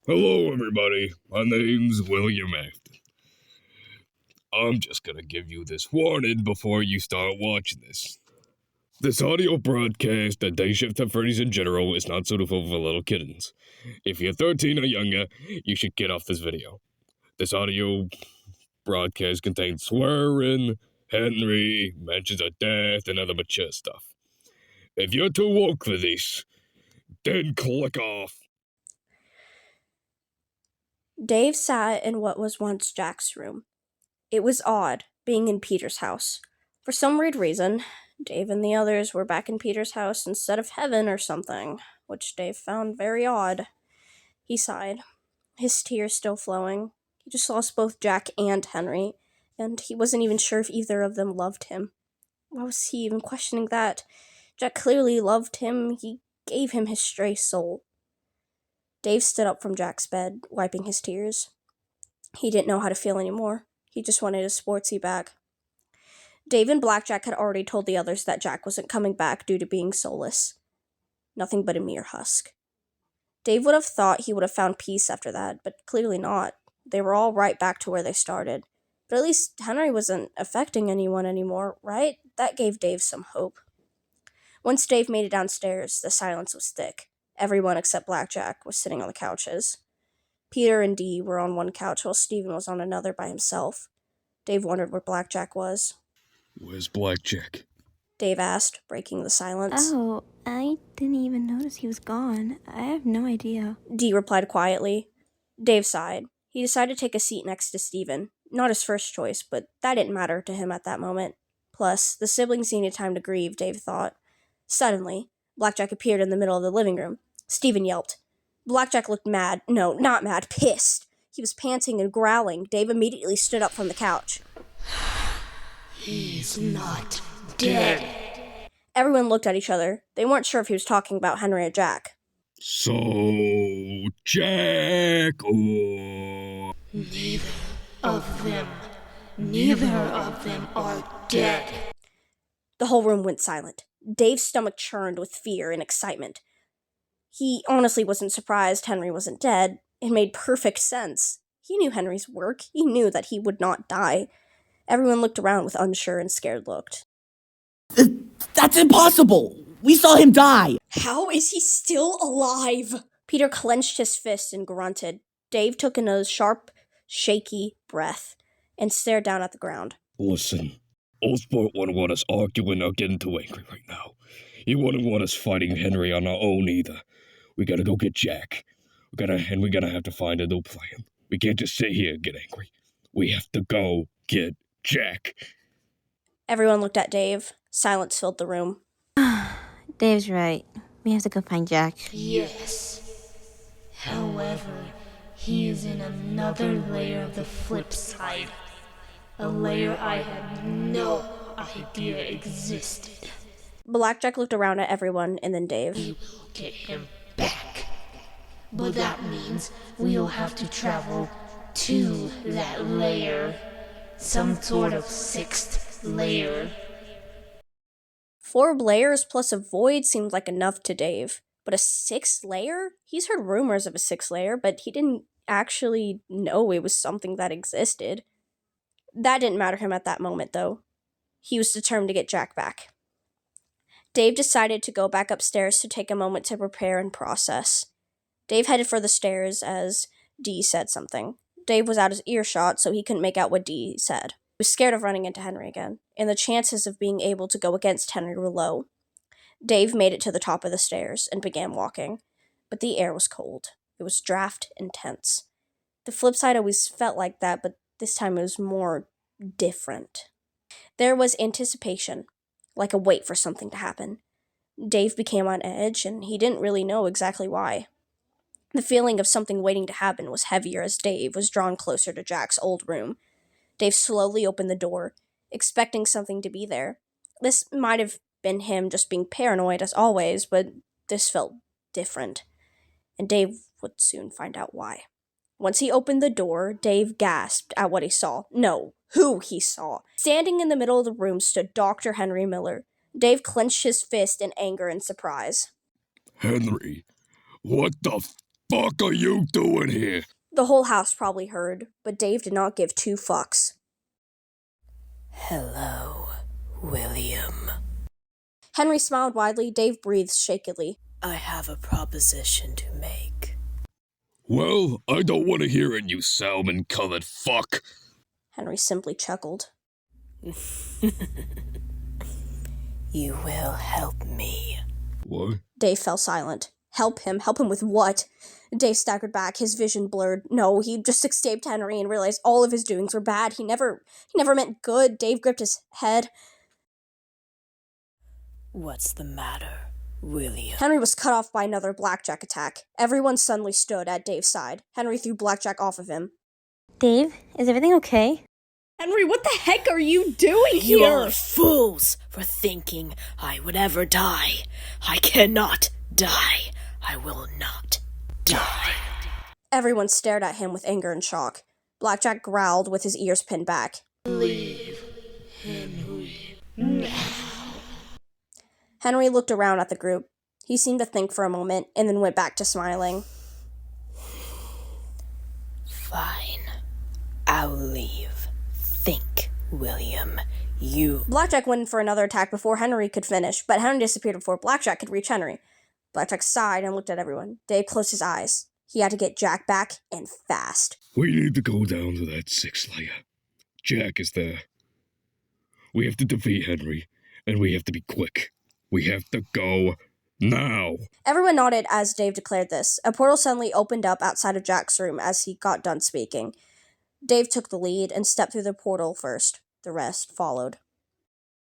Hello, everybody. My name's William Afton. I'm just gonna give you this warning before you start watching this. This audio broadcast and Dayshift At Freddy's in general is not suitable for little kittens. If you're 13 or younger, you should get off this video. This audio broadcast contains swearing, Henry, mentions of death, and other mature stuff. If you're too woke for this, then click off. Dave sat in what was once Jack's room. It was odd, being in Peter's house. For some weird reason, Dave and the others were back in Peter's house instead of heaven or something, which Dave found very odd. He sighed, his tears still flowing. He just lost both Jack and Henry, and he wasn't even sure if either of them loved him. Why was he even questioning that? Jack clearly loved him. He gave him his stray soul. Dave stood up from Jack's bed, wiping his tears. He didn't know how to feel anymore. He just wanted his sportsy back. Dave and BlackJack had already told the others that Jack wasn't coming back due to being soulless. Nothing but a mere husk. Dave would have thought he would have found peace after that, but clearly not. They were all right back to where they started. But at least Henry wasn't affecting anyone anymore, right? That gave Dave some hope. Once Dave made it downstairs, the silence was thick. Everyone except BlackJack was sitting on the couches. Peter and Dee were on one couch while Steven was on another by himself. Dave wondered where BlackJack was. Where's BlackJack? Dave asked, breaking the silence. Oh, I didn't even notice he was gone. I have no idea. Dee replied quietly. Dave sighed. He decided to take a seat next to Steven. Not his first choice, but that didn't matter to him at that moment. Plus, the siblings needed time to grieve, Dave thought. Suddenly, BlackJack appeared in the middle of the living room. Steven yelped. BlackJack looked mad. No, not mad, pissed. He was panting and growling. Dave immediately stood up from the couch. He's not dead. Everyone looked at each other. They weren't sure if he was talking about Henry or Jack. So, Jack or... Neither of them are dead. The whole room went silent. Dave's stomach churned with fear and excitement. He honestly wasn't surprised Henry wasn't dead. It made perfect sense. He knew Henry's work. He knew that he would not die. Everyone looked around with unsure and scared looks. That's impossible! We saw him die! How is he still alive? Peter clenched his fist and grunted. Dave took another sharp, shaky breath and stared down at the ground. Listen, IISport wouldn't want us arguing or getting too angry right now. He wouldn't want us fighting Henry on our own either. We gotta go get Jack. We're gonna have to find a new plan. We can't just sit here and get angry. We have to go get Jack. Everyone looked at Dave. Silence filled the room. Dave's right. We have to go find Jack. Yes. However, he is in another layer of the flip side. A layer I had no idea existed. BlackJack looked around at everyone and then Dave. We will get him back. But that means we'll have to travel to that layer. Some sort of sixth layer. 4 layers plus a void seemed like enough to Dave. But a 6th layer? He's heard rumors of a 6th layer, but he didn't actually know it was something that existed. That didn't matter to him at that moment, though. He was determined to get Jack back. Dave decided to go back upstairs to take a moment to prepare and process. Dave headed for the stairs as Dee said something. Dave was out of earshot, so he couldn't make out what Dee said. He was scared of running into Henry again, and the chances of being able to go against Henry were low. Dave made it to the top of the stairs and began walking, but the air was cold. It was draft and tense. The flip side always felt like that, but this time it was more different. There was anticipation, like a wait for something to happen. Dave became on edge, and he didn't really know exactly why. The feeling of something waiting to happen was heavier as Dave was drawn closer to Jack's old room. Dave slowly opened the door, expecting something to be there. This might have been him just being paranoid as always, but this felt different. And Dave would soon find out why. Once he opened the door, Dave gasped at what he saw. No, who he saw. Standing in the middle of the room stood Dr. Henry Miller. Dave clenched his fist in anger and surprise. Henry, what the fuck are you doing here? The whole house probably heard, but Dave did not give two fucks. Hello, William. Henry smiled widely. Dave breathed shakily. I have a proposition to make. Well, I don't want to hear it, you salmon-colored fuck. Henry simply chuckled. You will help me. What? Dave fell silent. Help him? Help him with what? Dave staggered back, his vision blurred. No, he just escaped Henry and realized all of his doings were bad. He never meant good. Dave gripped his head. What's the matter, William? Henry was cut off by another BlackJack attack. Everyone suddenly stood at Dave's side. Henry threw BlackJack off of him. Dave, is everything okay? Henry, what the heck are you doing You here? are fools for thinking I would ever die. I cannot die. I will not die. Everyone stared at him with anger and shock. BlackJack growled with his ears pinned back. Leave Henry now. Henry looked around at the group. He seemed to think for a moment, and then went back to smiling. Fine. I'll leave. Think, William. You... BlackJack went in for another attack before Henry could finish, but Henry disappeared before BlackJack could reach Henry. BlackJack sighed and looked at everyone. Dave closed his eyes. He had to get Jack back, and fast. We need to go down to that 6th layer. Jack is there. We have to defeat Henry, and we have to be quick. We have to go now. Everyone nodded as Dave declared this. A portal suddenly opened up outside of Jack's room as he got done speaking. Dave took the lead and stepped through the portal first. The rest followed.